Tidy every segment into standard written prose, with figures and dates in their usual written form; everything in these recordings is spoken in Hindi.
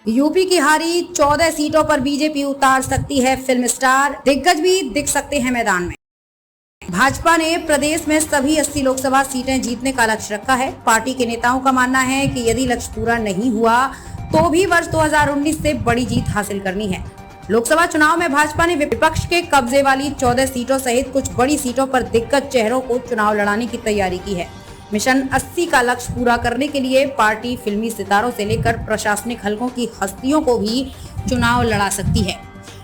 यूपी की हारी 14 सीटों पर बीजेपी उतार सकती है फिल्म स्टार, दिग्गज भी दिख सकते हैं मैदान में। भाजपा ने प्रदेश में सभी 80 लोकसभा सीटें जीतने का लक्ष्य रखा है। पार्टी के नेताओं का मानना है कि यदि लक्ष्य पूरा नहीं हुआ तो भी वर्ष 2019 से बड़ी जीत हासिल करनी है। लोकसभा चुनाव में भाजपा ने विपक्ष के कब्जे वाली 14 सीटों सहित कुछ बड़ी सीटों पर दिग्गज चेहरों को चुनाव लड़ाने की तैयारी की है। मिशन 80 का लक्ष्य पूरा करने के लिए पार्टी फिल्मी सितारों से लेकर प्रशासनिक हलकों की हस्तियों को भी चुनाव लड़ा सकती है।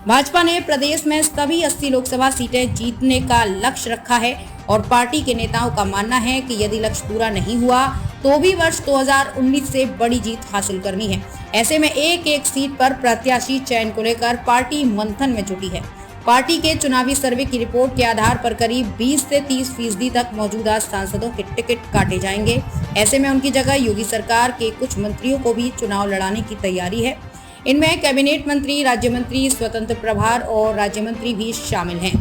भाजपा ने प्रदेश में सभी 80 लोकसभा सीटें जीतने का लक्ष्य रखा है और पार्टी के नेताओं का मानना है कि यदि लक्ष्य पूरा नहीं हुआ तो भी वर्ष 2019 से बड़ी जीत हासिल करनी है। ऐसे में एक एक सीट पर प्रत्याशी चयन को लेकर पार्टी मंथन में जुटी है। पार्टी के चुनावी सर्वे की रिपोर्ट के आधार पर करीब 20 से 30% तक मौजूदा सांसदों के टिकट काटे जाएंगे। ऐसे में उनकी जगह योगी सरकार के कुछ मंत्रियों को भी चुनाव लड़ाने की तैयारी है। इनमें कैबिनेट मंत्री, राज्य मंत्री, स्वतंत्र प्रभार और राज्य मंत्री भी शामिल हैं।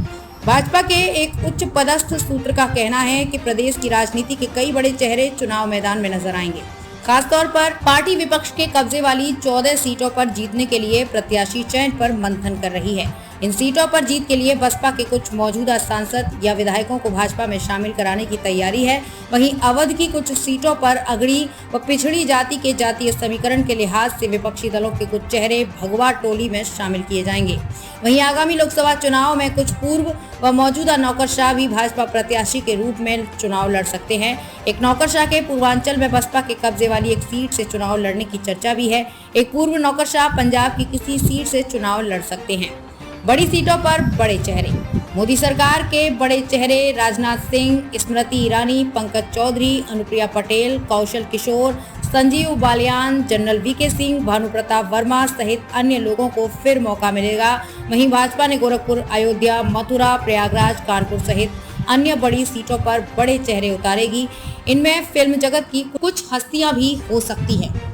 भाजपा के एक उच्च पदस्थ सूत्र का कहना है कि प्रदेश की राजनीति के कई बड़े चेहरे चुनाव मैदान में नजर आएंगे। खासतौर पर पार्टी विपक्ष के कब्जे वाली 14 सीटों पर जीतने के लिए प्रत्याशी चयन पर मंथन कर रही है। इन सीटों पर जीत के लिए बसपा के कुछ मौजूदा सांसद या विधायकों को भाजपा में शामिल कराने की तैयारी है। वहीं अवध की कुछ सीटों पर अगड़ी व पिछड़ी जाति के जातीय समीकरण के लिहाज से विपक्षी दलों के कुछ चेहरे भगवा टोली में शामिल किए जाएंगे। वहीं आगामी लोकसभा चुनाव में कुछ पूर्व व मौजूदा नौकरशाह भी भाजपा प्रत्याशी के रूप में चुनाव लड़ सकते हैं। एक नौकरशाह के पूर्वांचल में बसपा के कब्जे वाली एक सीट से चुनाव लड़ने की चर्चा भी है। एक पूर्व नौकरशाह पंजाब की किसी सीट से चुनाव लड़ सकते हैं। बड़ी सीटों पर बड़े चेहरे। मोदी सरकार के बड़े चेहरे राजनाथ सिंह, स्मृति ईरानी, पंकज चौधरी, अनुप्रिया पटेल, कौशल किशोर, संजीव बालियान, जनरल वीके सिंह, भानु प्रताप वर्मा सहित अन्य लोगों को फिर मौका मिलेगा। वहीं भाजपा ने गोरखपुर, अयोध्या, मथुरा, प्रयागराज, कानपुर सहित अन्य बड़ी सीटों पर बड़े चेहरे उतारेगी। इनमें फिल्म जगत की कुछ हस्तियां भी हो सकती हैं।